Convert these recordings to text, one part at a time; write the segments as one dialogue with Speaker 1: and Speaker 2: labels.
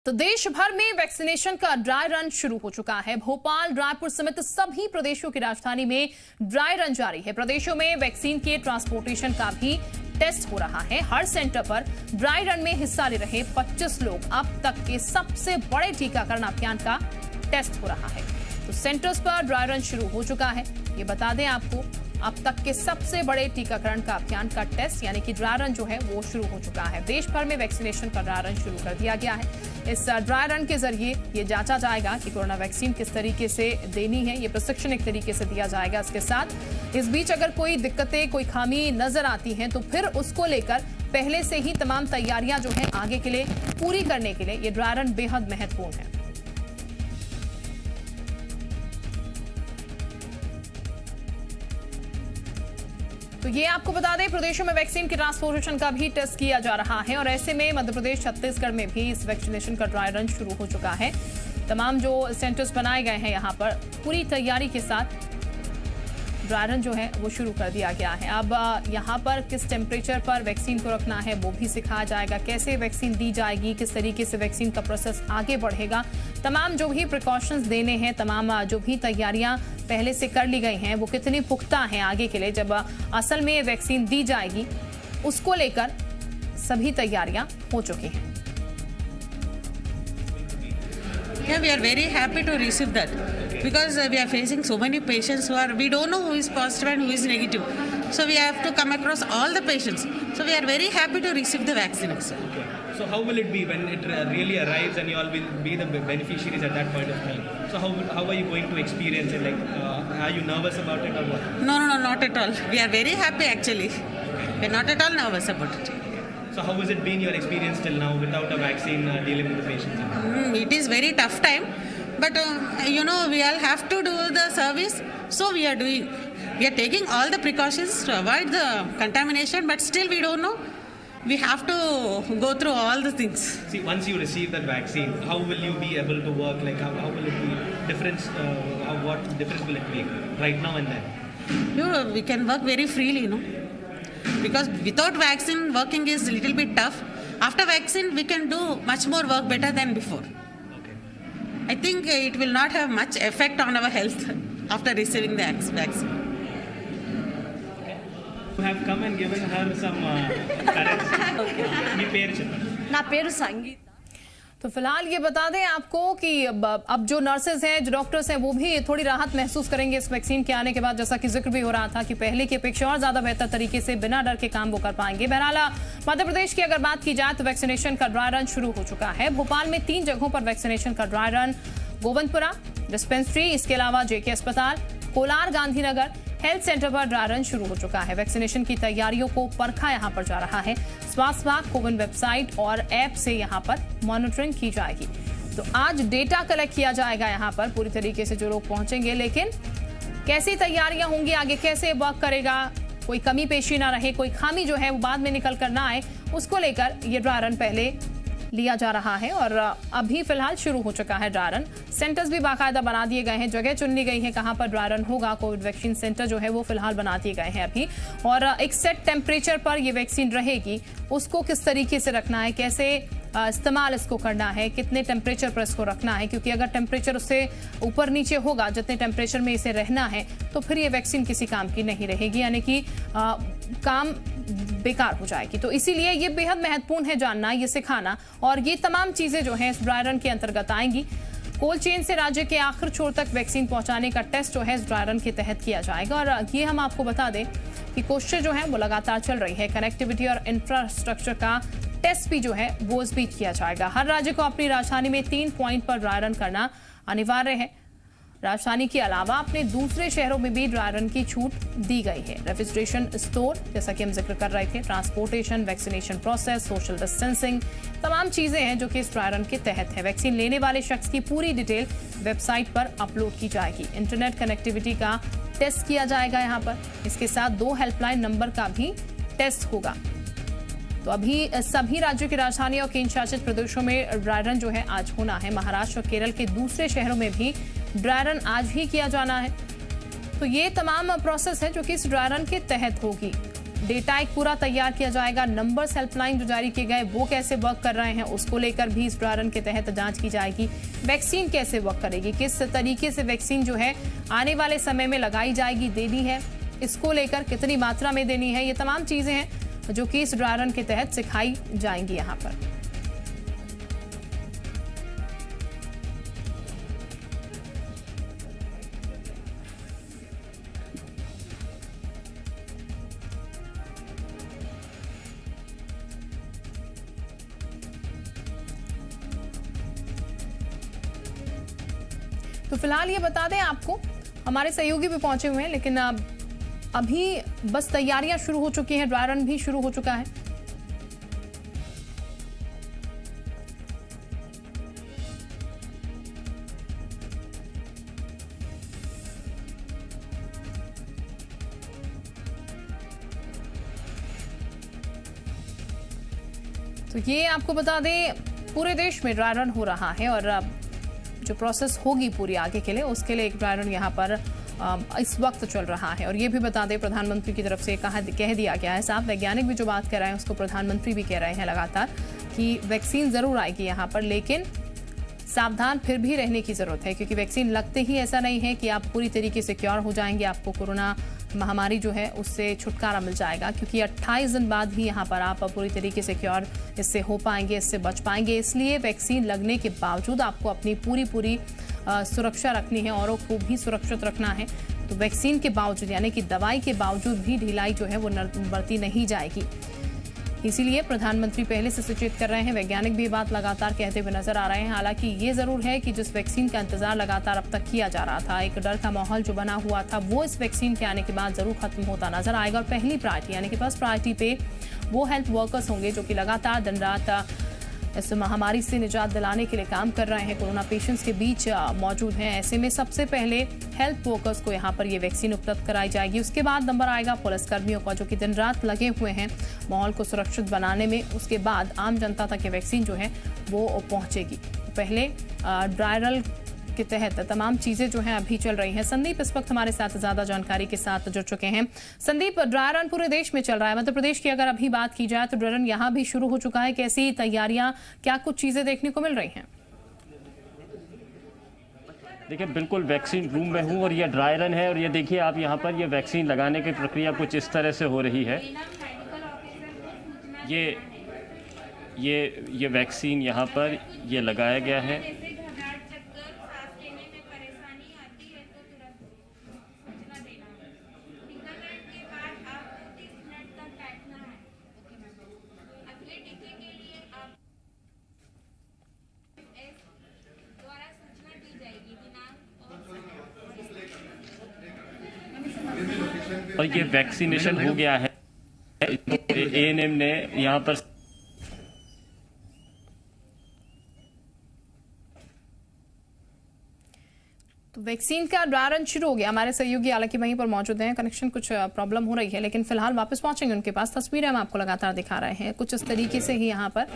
Speaker 1: तो देश भर में वैक्सीनेशन का ड्राई रन शुरू हो चुका है। भोपाल, रायपुर समेत सभी प्रदेशों की राजधानी में ड्राई रन जारी है। प्रदेशों में वैक्सीन के ट्रांसपोर्टेशन का भी टेस्ट हो रहा है। हर सेंटर पर ड्राई रन में हिस्सा ले रहे 25 लोग अब तक के सबसे बड़े टीकाकरण अभियान का टेस्ट हो रहा है। तो सेंटर्स पर ड्राई रन शुरू हो चुका है। ये बता दें आपको, अब तक के सबसे बड़े टीकाकरण का अभियान का टेस्ट यानी कि ड्राई रन जो है वो शुरू हो चुका है। देश भर में वैक्सीनेशन का ड्राई रन शुरू कर दिया गया है। इस ड्राई रन के जरिए ये जांचा जाएगा कि कोरोना वैक्सीन किस तरीके से देनी है। ये प्रशिक्षण एक तरीके से दिया जाएगा। इसके साथ इस बीच अगर कोई दिक्कतें, कोई खामी नजर आती हैं तो फिर उसको लेकर पहले से ही तमाम तैयारियां जो है आगे के लिए पूरी करने के लिए ये ड्राई रन बेहद महत्वपूर्ण है। तो ये आपको बता दें, प्रदेशों में वैक्सीन के ट्रांसपोर्टेशन का भी टेस्ट किया जा रहा है और ऐसे में मध्य प्रदेश, छत्तीसगढ़ में भी इस वैक्सीनेशन का ड्राई रन शुरू हो चुका है। तमाम जो सेंटर्स बनाए गए हैं यहाँ पर पूरी तैयारी के साथ ड्राई रन जो है वो शुरू कर दिया गया है। अब यहाँ पर किस टेम्परेचर पर वैक्सीन को रखना है वो भी सिखाया जाएगा, कैसे वैक्सीन दी जाएगी, किस तरीके से वैक्सीन का प्रोसेस आगे बढ़ेगा। तमाम जो भी प्रिकॉशंस देने हैं, तमाम जो भी तैयारियां पहले से कर ली गई हैं वो कितनी पुख्ता हैं आगे के लिए जब असल में ये वैक्सीन दी जाएगी, उसको लेकर सभी तैयारियां हो चुकी हैं।
Speaker 2: Yeah, we are very happy to receive that because we are facing so many patients we don't know who is positive and who is negative. So we have to come across all the patients. So we are very happy to receive the vaccination.
Speaker 3: Okay. So how will it be when it really arrives and you all will be the beneficiaries at that point of time? So how are you going to experience it? Like, are you nervous about it or what?
Speaker 2: No, not at all. We are very happy actually. We are not at all nervous about it.
Speaker 3: So how has it been your experience till now without a vaccine dealing with the patients?
Speaker 2: It is very tough time, but we all have to do the service, so we are doing. We are taking all the precautions to avoid the contamination, but still we don't know. We have to go through all the things.
Speaker 3: See, once you receive that vaccine, how will you be able to work? Like how will it be difference? What difference will it make right now and then?
Speaker 2: We can work very freely, because without vaccine working is a little bit tough. After vaccine we can do much more work better than before.
Speaker 3: Okay.
Speaker 2: I think it will not have much effect on our health after receiving the vaccine.
Speaker 3: You have come and given her some courage. Okay.
Speaker 4: నా పేరు సంగీత।
Speaker 1: तो फिलहाल ये बता दें आपको कि अब जो नर्सेज हैं, जो डॉक्टर्स हैं, वो भी थोड़ी राहत महसूस करेंगे इस वैक्सीन के आने के बाद। जैसा कि जिक्र भी हो रहा था कि पहले की अपेक्षा और ज्यादा बेहतर तरीके से बिना डर के काम वो कर पाएंगे। बहरहाल मध्य प्रदेश की अगर बात की जाए तो वैक्सीनेशन का ड्राई रन शुरू हो चुका है। भोपाल में 3 जगहों पर वैक्सीनेशन का ड्राई रन, गोविंदपुरा डिस्पेंसरी, इसके अलावा जेके अस्पताल, कोलार, गांधीनगर हेल्थ सेंटर पर ड्राई रन शुरू हो चुका है। वैक्सीनेशन की तैयारियों को परखा यहां पर जा रहा है। स्वास्थ्य विभाग कोविन वेबसाइट और ऐप से यहां पर मॉनिटरिंग की जाएगी। तो आज डेटा कलेक्ट किया जाएगा यहां पर पूरी तरीके से जो लोग पहुंचेंगे, लेकिन कैसी तैयारियां होंगी आगे, कैसे वर्क करेगा, कोई कमी पेशी ना रहे, कोई खामी जो है वो बाद में निकल कर ना आए, उसको लेकर ये ड्राई रन पहले लिया जा रहा है और अभी फिलहाल शुरू हो चुका है ड्राई रन। सेंटर्स भी बाकायदा बना दिए गए हैं, जगह चुन ली गई है कहां पर ड्राई रन होगा। कोविड वैक्सीन सेंटर जो है वो फिलहाल बना दिए गए हैं अभी, और एक सेट टेम्परेचर पर ये वैक्सीन रहेगी। उसको किस तरीके से रखना है, कैसे इस्तेमाल इसको करना है, कितने टेम्परेचर पर इसको रखना है, क्योंकि अगर टेम्परेचर उससे ऊपर नीचे होगा, जितने टेम्परेचर में इसे रहना है, तो फिर ये वैक्सीन किसी काम की नहीं रहेगी, यानी कि काम बेकार हो जाएगी। तो इसीलिए ये बेहद महत्वपूर्ण है जानना, ये सिखाना, और ये तमाम चीजें जो हैं इस ड्राई रन के अंतर्गत आएंगी। कोल्ड चेन से राज्य के आखिर छोर तक वैक्सीन पहुंचाने का टेस्ट जो है इस ड्राई रन के तहत किया जाएगा। और ये हम आपको बता दें कि कोशिश जो है वो लगातार चल रही है। कनेक्टिविटी और इंफ्रास्ट्रक्चर का टेस्ट भी जो है वो इस बीच किया जाएगा। हर राज्य को अपनी राजधानी में 3 पॉइंट पर ड्राई रन करना अनिवार्य है। राजधानी के अलावा अपने दूसरे शहरों में भी ड्राई रन की छूट दी गई है। रजिस्ट्रेशन स्टोर, जैसा कि हम जिक्र कर रहे थे, transportation, vaccination process, social distancing, तमाम चीजें हैं जो कि इस ड्राई रन के तहत है। वैक्सीन लेने वाले शख्स की पूरी डिटेल वेबसाइट पर अपलोड की जाएगी। इंटरनेट कनेक्टिविटी का टेस्ट किया जाएगा यहाँ पर। इसके साथ 2 हेल्पलाइन नंबर का भी टेस्ट होगा। तो अभी सभी राज्यों की राजधानी और केंद्र शासित प्रदेशों में ड्राई रन जो है आज होना है। महाराष्ट्र और केरल के दूसरे शहरों में भी ड्राई रन आज ही किया जाना है। तो ये तमाम प्रोसेस है जो कि इस ड्राई रन के तहत होगी। डेटा एक पूरा तैयार किया जाएगा। नंबर्स हेल्पलाइन जो जारी किए गए वो कैसे वर्क कर रहे हैं उसको लेकर भी इस ड्राई रन के तहत जांच की जाएगी। वैक्सीन कैसे वर्क करेगी, किस तरीके से वैक्सीन जो है आने वाले समय में लगाई जाएगी, देनी है, इसको लेकर कितनी मात्रा में देनी है, ये तमाम चीजें हैं जो कि इस ड्राई रन के तहत सिखाई जाएंगी यहाँ पर। तो फिलहाल ये बता दें आपको, हमारे सहयोगी भी पहुंचे हुए हैं, लेकिन अभी बस तैयारियां शुरू हो चुकी हैं, ड्राई रन भी शुरू हो चुका है। तो ये आपको बता दें पूरे देश में ड्राई रन हो रहा है और जो प्रोसेस होगी पूरी आगे के लिए उसके लिए एक ड्राई रन यहाँ पर इस वक्त चल रहा है। और ये भी बता दें प्रधानमंत्री की तरफ से कह दिया गया है साहब, वैज्ञानिक भी जो बात कर रहे हैं उसको प्रधानमंत्री भी कह रहे हैं लगातार कि वैक्सीन जरूर आएगी यहाँ पर, लेकिन सावधान फिर भी रहने की जरूरत है, क्योंकि वैक्सीन लगते ही ऐसा नहीं है कि आप पूरी तरीके से क्योर हो जाएंगे, आपको कोरोना महामारी जो है उससे छुटकारा मिल जाएगा, क्योंकि 28 दिन बाद ही यहाँ पर आप पूरी तरीके से क्योर इससे हो पाएंगे, इससे बच पाएंगे। इसलिए वैक्सीन लगने के बावजूद आपको अपनी पूरी सुरक्षा रखनी है, औरों को भी सुरक्षित रखना है। तो वैक्सीन के बावजूद यानी कि दवाई के बावजूद भी ढिलाई जो है वो बरती नहीं जाएगी। इसीलिए प्रधानमंत्री पहले से सचेत कर रहे हैं, वैज्ञानिक भी बात लगातार कहते हुए नजर आ रहे हैं। हालांकि ये जरूर है कि जिस वैक्सीन का इंतजार लगातार अब तक किया जा रहा था, एक डर का माहौल जो बना हुआ था, वो इस वैक्सीन के आने के बाद जरूर खत्म होता नजर आएगा। और पहली प्रायोरिटी यानी कि फर्स्ट प्रायोरिटी पे वो हेल्थ वर्कर्स होंगे जो कि लगातार दिन रात इस महामारी से निजात दिलाने के लिए काम कर रहे हैं, कोरोना पेशेंट्स के बीच मौजूद हैं। ऐसे में सबसे पहले हेल्थ वर्कर्स को यहाँ पर ये वैक्सीन उपलब्ध कराई जाएगी। उसके बाद नंबर आएगा पुलिसकर्मियों का, जो कि दिन रात लगे हुए हैं माहौल को सुरक्षित बनाने में। उसके बाद आम जनता तक ये वैक्सीन जो है वो पहुंचेगी। पहले ड्राई रन के तहत तमाम चीजें जो हैं अभी चल रही हैं। संदीप इस वक्त हमारे साथ ज्यादा जानकारी के साथ जुड़ चुके हैं। संदीप, ड्राई रन पूरे देश में चल रहा है, मध्य प्रदेश की अगर अभी बात की जाए तो ड्राई रन यहाँ भी शुरू हो चुका है। कैसी तैयारियां, क्या कुछ चीजें देखने को मिल रही हैं?
Speaker 4: देखिए, बिल्कुल वैक्सीन रूम में हूँ और ये ड्राई रन है और ये देखिए आप यहाँ पर ये वैक्सीन लगाने की प्रक्रिया कुछ इस तरह से हो रही है। ये वैक्सीन यहाँ पर ये लगाया गया है। और ये वैक्सीनेशन हो गया है। एएनएम ने यहाँ पर
Speaker 1: तो वैक्सीन का ड्राई रन शुरू हो गया। हमारे सहयोगी हालांकि वहीं पर मौजूद हैं, कनेक्शन कुछ प्रॉब्लम हो रही है, लेकिन फिलहाल वापस पहुंचेंगे उनके पास। तस्वीरें हम आपको लगातार दिखा रहे हैं। कुछ इस तरीके से ही यहाँ पर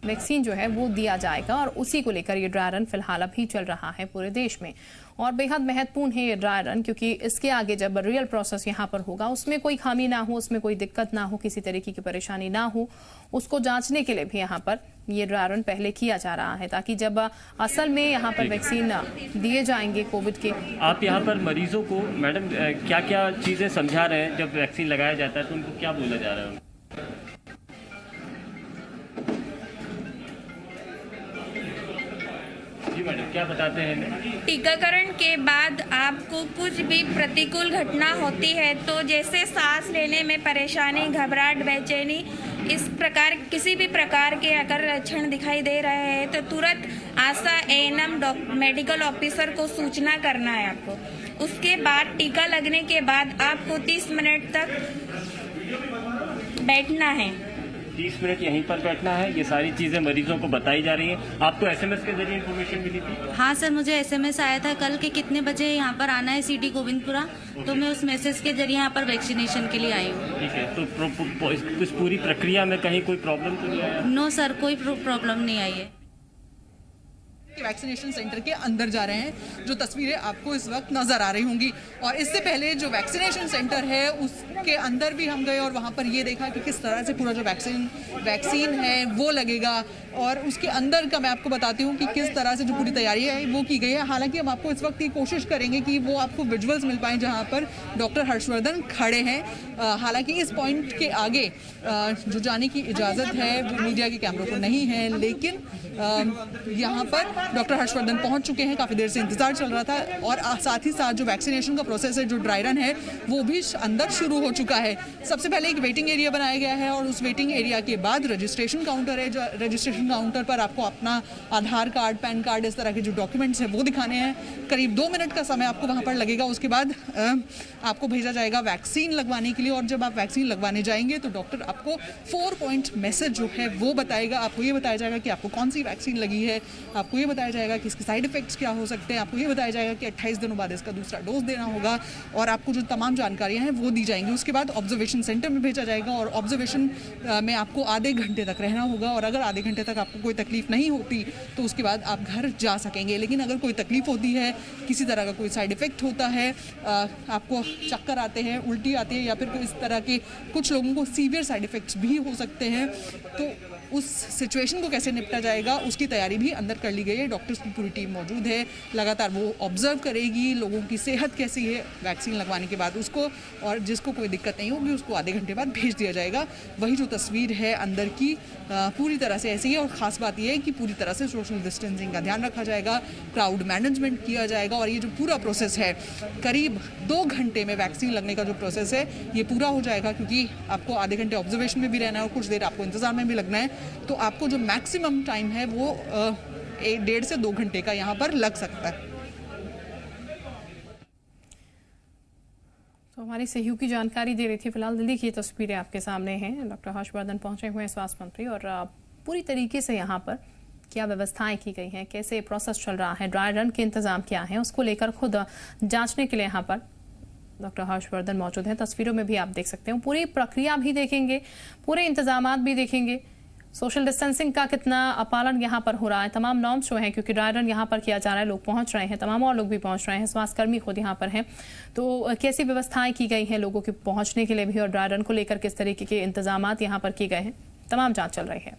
Speaker 1: वैक्सीन जो है वो दिया जाएगा और उसी को लेकर ये ड्राई रन फिलहाल अभी चल रहा है पूरे देश में। और बेहद महत्वपूर्ण है ये ड्राई रन, क्योंकि इसके आगे जब रियल प्रोसेस यहाँ पर होगा उसमें कोई खामी ना हो, उसमें कोई दिक्कत ना हो, किसी तरीके की परेशानी ना हो, उसको जांचने के लिए भी यहाँ पर ये ड्राई रन पहले किया जा रहा है, ताकि जब असल में यहाँ पर वैक्सीन दिए जाएंगे कोविड के।
Speaker 4: आप यहाँ पर मरीजों को मैडम क्या क्या चीज़ें समझा रहे हैं? जब वैक्सीन लगाया जाता है तो उनको क्या बोला जा रहा है? जी मैडम, क्या बताते हैं?
Speaker 5: टीकाकरण के बाद आपको कुछ भी प्रतिकूल घटना होती है तो जैसे सांस लेने में परेशानी, घबराहट, बेचैनी, इस प्रकार किसी भी प्रकार के अगर लक्षण दिखाई दे रहे हैं तो तुरंत आशा, एएनएम, मेडिकल ऑफिसर को सूचना करना है आपको। उसके बाद टीका लगने के बाद आपको 30 मिनट तक बैठना है।
Speaker 4: 30 मिनट यहीं पर बैठना है। ये सारी चीज़ें मरीजों को बताई जा रही हैं। आपको एसएमएस के जरिए इन्फॉर्मेशन मिली थी?
Speaker 6: हाँ सर, मुझे एसएमएस आया था कल के कितने बजे यहाँ पर आना है सिटी गोविंदपुरा, तो मैं उस मैसेज के जरिए यहाँ पर वैक्सीनेशन के लिए आई हूँ।
Speaker 4: ठीक है, तो इस पूरी प्रक्रिया में कहीं कोई प्रॉब्लम तो नहीं आया?
Speaker 6: नो सर, कोई प्रॉब्लम नहीं आई है।
Speaker 7: वैक्सीनेशन सेंटर के अंदर जा रहे हैं, जो तस्वीरें आपको इस वक्त नज़र आ रही होंगी। और इससे पहले जो वैक्सीनेशन सेंटर है उसके अंदर भी हम गए और वहाँ पर ये देखा कि किस तरह से पूरा जो वैक्सीन है वो लगेगा, और उसके अंदर का मैं आपको बताती हूँ कि किस तरह से जो पूरी तैयारी है वो की गई है। हालांकि हम आपको इस वक्त ये कोशिश करेंगे कि वो आपको विजुअल्स मिल पाएँ जहाँ पर डॉक्टर हर्षवर्धन खड़े हैं। हालांकि इस पॉइंट के आगे जो जाने की इजाज़त है वो मीडिया के कैमरों को नहीं है, लेकिन यहाँ पर डॉक्टर हर्षवर्धन पहुँच चुके हैं। काफ़ी देर से इंतज़ार चल रहा था, और साथ ही साथ जो वैक्सीनेशन का प्रोसेस है, जो ड्राई रन है, वो भी अंदर शुरू हो चुका है। सबसे पहले एक वेटिंग एरिया बनाया गया है और उस वेटिंग एरिया के बाद रजिस्ट्रेशन काउंटर है। जो रजिस्ट्रेशन काउंटर पर आपको अपना आधार कार्ड, पैन कार्ड, इस तरह के जो डॉक्यूमेंट्स हैं वो दिखाने हैं। करीब 2 मिनट का समय आपको वहाँ पर लगेगा। उसके बाद आपको भेजा जाएगा वैक्सीन लगवाने के लिए, और जब आप वैक्सीन लगवाने जाएंगे तो डॉक्टर आपको 4 पॉइंट मैसेज जो है वो बताएगा। आपको ये बताया जाएगा कि आपको कौन सी वैक्सीन लगी है, आपको ये बताया जाएगा कि इसके साइड इफेक्ट्स क्या हो सकते हैं, आपको ये बताया जाएगा कि 28 दिनों बाद इसका दूसरा डोज देना होगा, और आपको जो तमाम जानकारियाँ हैं वो दी जाएंगी। उसके बाद ऑब्जर्वेशन सेंटर में भेजा जाएगा, और ऑब्जर्वेशन में आपको आधे घंटे तक रहना होगा, और अगर आधे घंटे तक आपको कोई तकलीफ नहीं होती तो उसके बाद आप घर जा सकेंगे। लेकिन अगर कोई तकलीफ होती है, किसी तरह का कोई साइड इफेक्ट होता है, आपको चक्कर आते हैं, उल्टी आती है, या फिर कोई इस तरह के कुछ लोगों को सीवियर साइड इफेक्ट्स भी हो सकते हैं, तो उस सिचुएशन को कैसे निपटा जाएगा उसकी तैयारी भी अंदर कर ली गई है। डॉक्टर्स की पूरी टीम मौजूद है, लगातार वो ऑब्जर्व करेगी लोगों की सेहत कैसी है वैक्सीन लगवाने के बाद उसको, और जिसको कोई दिक्कत नहीं होगी उसको आधे घंटे बाद भेज दिया जाएगा। वही जो तस्वीर है अंदर की पूरी तरह से ऐसी है, और ख़ास बात यह है कि पूरी तरह से सोशल डिस्टेंसिंग का ध्यान रखा जाएगा, क्राउड मैनेजमेंट किया जाएगा, और ये जो पूरा प्रोसेस है करीब 2 घंटे में वैक्सीन लगने का जो प्रोसेस है ये पूरा हो जाएगा, क्योंकि आपको आधे घंटे ऑब्जर्वेशन में भी रहना है और कुछ देर आपको इंतज़ार में भी लगना है। तो आपको जो मैक्सिमम टाइम है वो 1.5 से 2 घंटे का यहाँ पर लग सकता है।
Speaker 1: तो हमारी सहयोगी जानकारी दे रही थी। फिलहाल दिल्ली की तस्वीरें आपके सामने हैं। डॉक्टर हर्षवर्धन पहुंचे हुए हैं स्वास्थ्य मंत्री, और पूरी तरीके से यहाँ पर क्या व्यवस्थाएं की गई हैं, कैसे प्रोसेस चल रहा है, ड्राई रन के इंतजाम क्या हैं, उसको लेकर खुद जांचने के लिए यहाँ पर डॉक्टर हर्षवर्धन मौजूद हैं। तस्वीरों में भी आप देख सकते हैं, पूरी प्रक्रिया भी देखेंगे, पूरे इंतजाम भी देखेंगे, सोशल डिस्टेंसिंग का कितना पालन यहाँ पर हो रहा है, तमाम नॉर्म्स जो हैं, क्योंकि ड्राई रन यहाँ पर किया जा रहा है, लोग पहुँच रहे हैं, तमाम और लोग भी पहुँच रहे हैं, स्वास्थ्यकर्मी खुद यहाँ पर हैं, तो कैसी व्यवस्थाएं की गई हैं लोगों के पहुँचने के लिए भी, और ड्राई रन को लेकर किस तरीके के इंतजाम यहाँ पर किए गए हैं, तमाम जाँच चल रही है।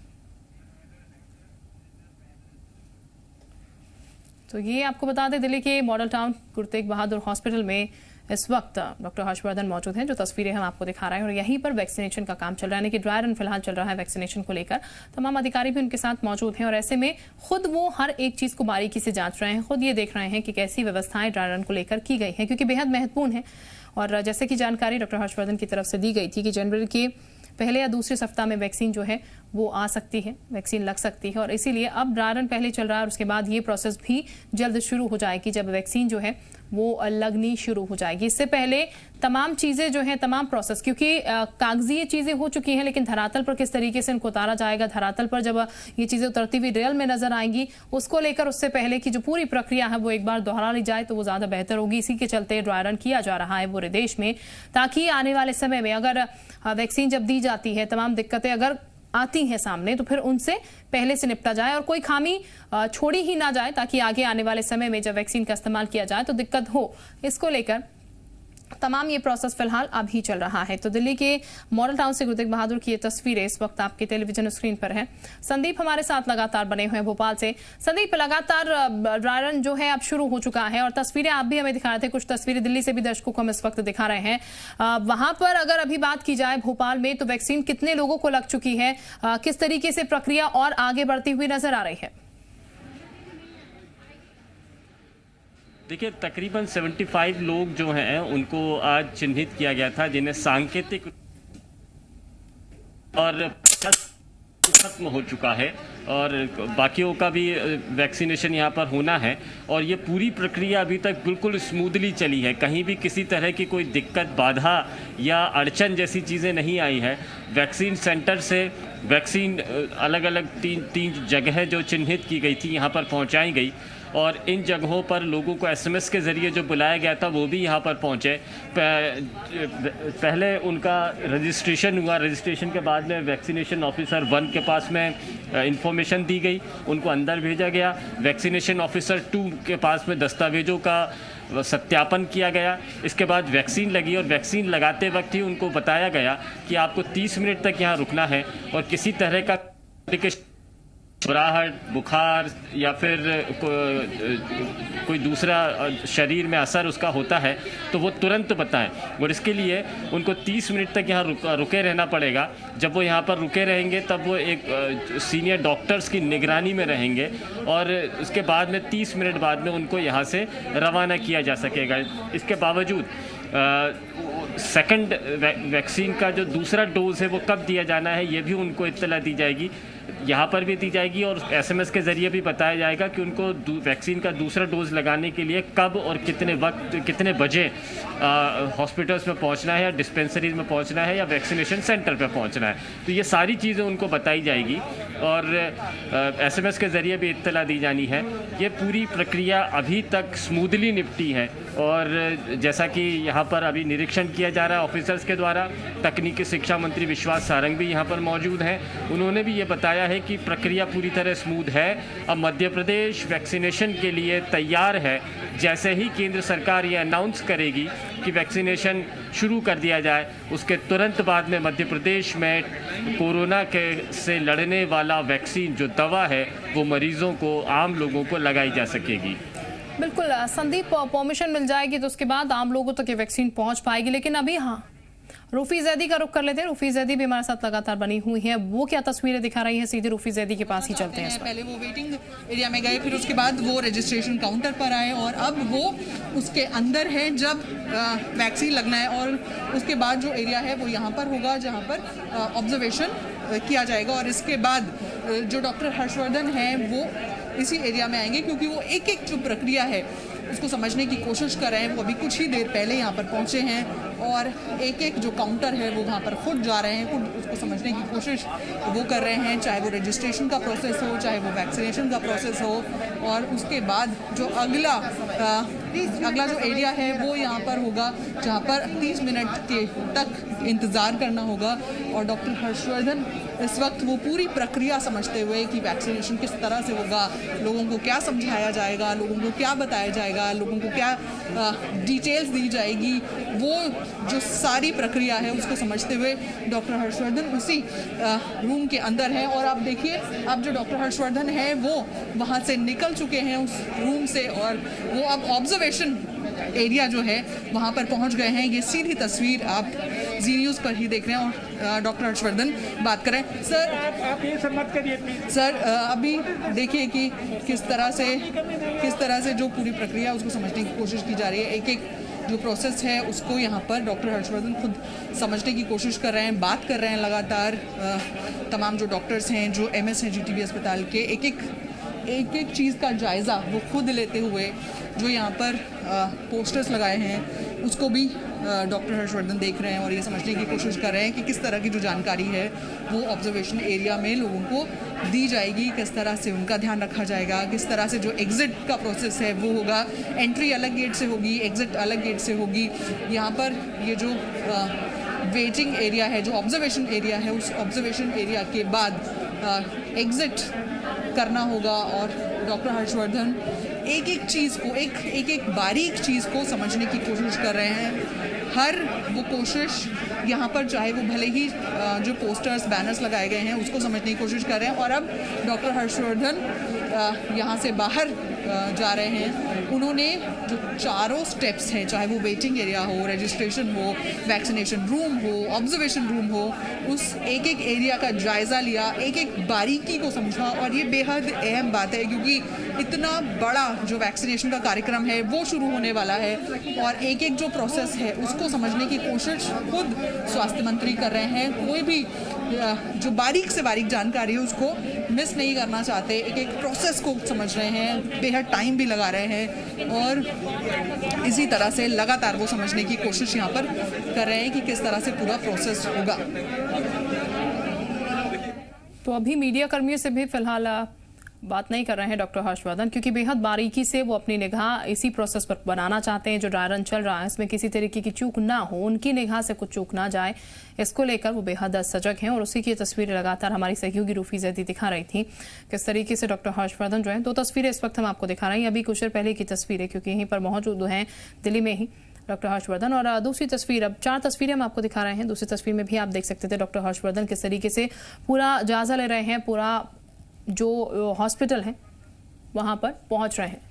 Speaker 1: तो ये आपको बता दें, दिल्ली के model town Guru Tegh Bahadur hospital में इस वक्त डॉक्टर हर्षवर्धन मौजूद हैं, जो तस्वीरें हम आपको दिखा रहे हैं, और यहीं पर वैक्सीनेशन का काम चल रहा है, यानी कि ड्राई रन फिलहाल चल रहा है वैक्सीनेशन को लेकर। तमाम अधिकारी भी उनके साथ मौजूद हैं, और ऐसे में खुद वो हर एक चीज को बारीकी से जांच रहे हैं, खुद ये देख रहे हैं कि कैसी व्यवस्थाएं ड्राई रन को लेकर की गई हैं, क्योंकि बेहद महत्वपूर्ण है। और जैसे कि जानकारी डॉक्टर हर्षवर्धन की तरफ से दी गई थी कि जनवरी के पहले या दूसरे सप्ताह में वैक्सीन जो है वो आ सकती है, वैक्सीन लग सकती है, और इसीलिए अब ड्राई रन पहले चल रहा है, और उसके बाद ये प्रोसेस भी जल्द शुरू हो जाएगी जब वैक्सीन जो है वो लगनी शुरू हो जाएगी। इससे पहले तमाम चीज़ें जो हैं, तमाम प्रोसेस, क्योंकि कागजी चीज़ें हो चुकी हैं, लेकिन धरातल पर किस तरीके से इनको उतारा जाएगा, धरातल पर जब ये चीज़ें उतरती हुई रियल में नजर आएंगी, उसको लेकर उससे पहले की जो पूरी प्रक्रिया है वो एक बार दोहरा ली जाए तो वो ज़्यादा बेहतर होगी। इसी के चलते ड्राई रन किया जा रहा है पूरे देश में, ताकि आने वाले समय में अगर वैक्सीन जब दी जाती है, तमाम दिक्कतें अगर आती हैं सामने, तो फिर उनसे पहले से निपटा जाए और कोई खामी छोड़ी ही ना जाए, ताकि आगे आने वाले समय में जब वैक्सीन का इस्तेमाल किया जाए तो दिक्कत हो। इसको लेकर तमाम ये प्रोसेस फिलहाल अभी चल रहा है। तो दिल्ली के मॉडल टाउन से गुरु तेग बहादुर की ये तस्वीरें इस वक्त आपके टेलीविजन स्क्रीन पर है। संदीप हमारे साथ लगातार बने हुए हैं भोपाल से। संदीप, लगातार ड्राई रन जो है अब शुरू हो चुका है, और तस्वीरें आप भी हमें दिखा रहे थे, कुछ तस्वीरें दिल्ली से भी दर्शकों को हम इस वक्त दिखा रहे हैं। वहां पर अगर अभी बात की जाए भोपाल में, तो वैक्सीन कितने लोगों को लग चुकी है, किस तरीके से प्रक्रिया और आगे बढ़ती हुई नजर आ रही है?
Speaker 4: देखिए, तकरीबन 75 लोग जो हैं उनको आज चिन्हित किया गया था, जिन्हें सांकेतिक और खत्म हो चुका है, और बाकियों का भी वैक्सीनेशन यहाँ पर होना है। और ये पूरी प्रक्रिया अभी तक बिल्कुल स्मूथली चली है, कहीं भी किसी तरह की कोई दिक्कत, बाधा या अड़चन जैसी चीज़ें नहीं आई है। वैक्सीन सेंटर से वैक्सीन अलग अलग तीन जगह जो चिन्हित की गई थी यहाँ पर पहुँचाई गई, और इन जगहों पर लोगों को एसएमएस के ज़रिए जो बुलाया गया था वो भी यहाँ पर पहुँचे। पहले उनका रजिस्ट्रेशन हुआ, रजिस्ट्रेशन के बाद में वैक्सीनेशन ऑफिसर 1 के पास में इंफॉर्मेशन दी गई, उनको अंदर भेजा गया। वैक्सीनेशन ऑफिसर 2 के पास में दस्तावेज़ों का सत्यापन किया गया। इसके बाद वैक्सीन लगी और वैक्सीन लगाते वक्त ही उनको बताया गया कि आपको 30 मिनट तक यहाँ रुकना है, और किसी तरह का घबराहट, बुखार या फिर कोई दूसरा शरीर में असर उसका होता है तो वो तुरंत बताएं, और इसके लिए उनको 30 मिनट तक यहाँ रुके रहना पड़ेगा। जब वो यहाँ पर रुके रहेंगे तब वो एक सीनियर डॉक्टर्स की निगरानी में रहेंगे, और उसके बाद में 30 मिनट बाद में उनको यहाँ से रवाना किया जा सकेगा। इसके बावजूद सेकंड वैक्सीन का जो दूसरा डोज है वो कब दिया जाना है ये भी उनको इत्तला दी जाएगी, यहाँ पर भी दी जाएगी, और एसएमएस के ज़रिए भी बताया जाएगा कि उनको वैक्सीन का दूसरा डोज लगाने के लिए कब और कितने बजे हॉस्पिटल्स में पहुँचना है, या डिस्पेंसरीज में पहुँचना है, या वैक्सीनेशन सेंटर पर पहुँचना है। तो ये सारी चीज़ें उनको बताई जाएगी और एसएमएस के ज़रिए भी इत्तला दी जानी है। ये पूरी प्रक्रिया अभी तक स्मूथली निपटी है, और जैसा कि यहाँ पर अभी निरीक्षण किया जा रहा है ऑफिसर्स के द्वारा, तकनीकी शिक्षा मंत्री विश्वास सारंग भी यहाँ पर मौजूद हैं। उन्होंने भी ये बताया है कि प्रक्रिया पूरी तरह स्मूथ है। अब मध्य प्रदेश वैक्सीनेशन के लिए तैयार है। जैसे ही केंद्र सरकार ये अनाउंस करेगी कि वैक्सीनेशन शुरू कर दिया जाए, उसके तुरंत बाद में मध्य प्रदेश में कोरोना से लड़ने वाला वैक्सीन जो दवा है वो मरीजों को, आम लोगों को लगाई जा सकेगी।
Speaker 1: बिल्कुल संदीप, परमिशन मिल जाएगी तो उसके बाद आम लोगों तक ये वैक्सीन पहुंच पाएगी। लेकिन अभी रूफी जैदी का रुख कर लेते हैं। रूफी जैदी भी हमारे साथ लगातार बनी हुई है, वो क्या तस्वीरें दिखा रही है, सीधे रूफी जैदी के पास ही चलते हैं।
Speaker 7: पहले वो वेटिंग एरिया में गए, फिर उसके बाद वो रजिस्ट्रेशन काउंटर पर आए, और अब वो उसके अंदर है जब वैक्सीन लगना है, और उसके बाद जो एरिया है वो यहाँ पर होगा जहाँ पर ऑब्जर्वेशन किया जाएगा। और इसके बाद जो डॉक्टर हर्षवर्धन है वो इसी एरिया में आएंगे, क्योंकि वो एक एक जो प्रक्रिया है उसको समझने की कोशिश कर रहे हैं। वो अभी कुछ ही देर पहले यहाँ पर पहुँचे हैं, और एक एक जो काउंटर है वो वहाँ पर खुद जा रहे हैं, खुद उसको समझने की कोशिश वो कर रहे हैं, चाहे वो रजिस्ट्रेशन का प्रोसेस हो, चाहे वो वैक्सीनेशन का प्रोसेस हो। और उसके बाद जो अगला जो एरिया है वो यहाँ पर होगा, जहाँ पर 30 मिनट के तक इंतज़ार करना होगा। और डॉक्टर हर्षवर्धन इस वक्त वो पूरी प्रक्रिया समझते हुए कि वैक्सीनेशन किस तरह से होगा, लोगों को क्या समझाया जाएगा, लोगों को क्या बताया जाएगा, लोगों को क्या डिटेल्स दी जाएगी, वो जो सारी प्रक्रिया है उसको समझते हुए डॉक्टर हर्षवर्धन उसी रूम के अंदर है। और आप देखिए, अब जो डॉक्टर हर्षवर्धन है वो वहाँ से निकल चुके हैं उस रूम से, और वो अब ऑब्जर्वेशन एरिया जो है वहाँ पर पहुँच गए हैं। ये सीधी तस्वीर आप जी न्यूज़ पर ही देख रहे हैं, और डॉक्टर हर्षवर्धन बात करें। सर
Speaker 8: आप ये सब मत करिए प्लीज।
Speaker 7: सर अभी देखिए कि किस तरह से जो पूरी प्रक्रिया उसको समझने की कोशिश की जा रही है। एक एक जो प्रोसेस है उसको यहाँ पर डॉक्टर हर्षवर्धन खुद समझने की कोशिश कर रहे हैं, बात कर रहे हैं लगातार। तमाम जो डॉक्टर्स हैं, जो एमएस हैं जीटीबी अस्पताल के, एक एक चीज़ का जायज़ा वो खुद लेते हुए, जो यहाँ पर पोस्टर्स लगाए हैं उसको भी डॉक्टर हर्षवर्धन देख रहे हैं, और ये समझने की कोशिश कर रहे हैं कि किस तरह की जो जानकारी है वो ऑब्जर्वेशन एरिया में लोगों को दी जाएगी, किस तरह से उनका ध्यान रखा जाएगा, किस तरह से जो एग्ज़िट का प्रोसेस है वो होगा। एंट्री अलग गेट से होगी, एग्ज़िट अलग गेट से होगी। यहाँ पर ये जो वेटिंग एरिया है, जो ऑब्जर्वेशन एरिया है, उस ऑब्जर्वेशन एरिया के बाद एग्ज़िट करना होगा। और डॉक्टर हर्षवर्धन एक एक चीज़ को, एक बारीक चीज़ को समझने की कोशिश कर रहे हैं। हर वो कोशिश यहाँ पर, चाहे वो भले ही जो पोस्टर्स, बैनर्स लगाए गए हैं उसको समझने की कोशिश कर रहे हैं। और अब डॉक्टर हर्षवर्धन यहाँ से बाहर जा रहे हैं। उन्होंने जो चारों स्टेप्स हैं, चाहे वो वेटिंग एरिया हो, रजिस्ट्रेशन हो, वैक्सीनेशन रूम हो, ऑब्जर्वेशन रूम हो, उस एक एक एरिया का जायज़ा लिया, एक एक बारीकी को समझा। और ये बेहद अहम बात है, क्योंकि इतना बड़ा जो वैक्सीनेशन का कार्यक्रम है वो शुरू होने वाला है, और एक एक जो प्रोसेस है उसको समझने की कोशिश खुद स्वास्थ्य मंत्री कर रहे हैं। कोई भी जो बारीक से बारीक जानकारी है उसको मिस नहीं करना चाहते, एक एक प्रोसेस को समझ रहे हैं, बेहद टाइम भी लगा रहे हैं, और इसी तरह से लगातार वो समझने की कोशिश यहाँ पर कर रहे हैं कि किस तरह से पूरा प्रोसेस होगा।
Speaker 1: तो अभी मीडिया कर्मियों से भी फिलहाल बात नहीं कर रहे हैं डॉक्टर हर्षवर्धन, क्योंकि बेहद बारीकी से वो अपनी निगाह इसी प्रोसेस पर बनाना चाहते हैं। जो ड्राई रन चल रहा है इसमें किसी तरीके की चूक ना हो, उनकी निगाह से कुछ चूक ना जाए, इसको लेकर वो बेहद सजग हैं। और उसी की तस्वीरें लगातार हमारी सहयोगी रूफी जैदी दिखा रही थी किस तरीके से डॉक्टर हर्षवर्धन जो है, 2 तस्वीरें इस वक्त हम आपको दिखा रहे हैं। अभी कुछ देर पहले की तस्वीरें, क्योंकि यहीं पर मौजूद हैं दिल्ली में ही डॉक्टर हर्षवर्धन। और दूसरी तस्वीर, अब 4 तस्वीरें हम आपको दिखा रहे हैं। दूसरी तस्वीर में भी आप देख सकते थे डॉक्टर हर्षवर्धन किस तरीके से पूरा जायजा ले रहे हैं, पूरा जो हॉस्पिटल है वहां पर पहुंच रहे हैं।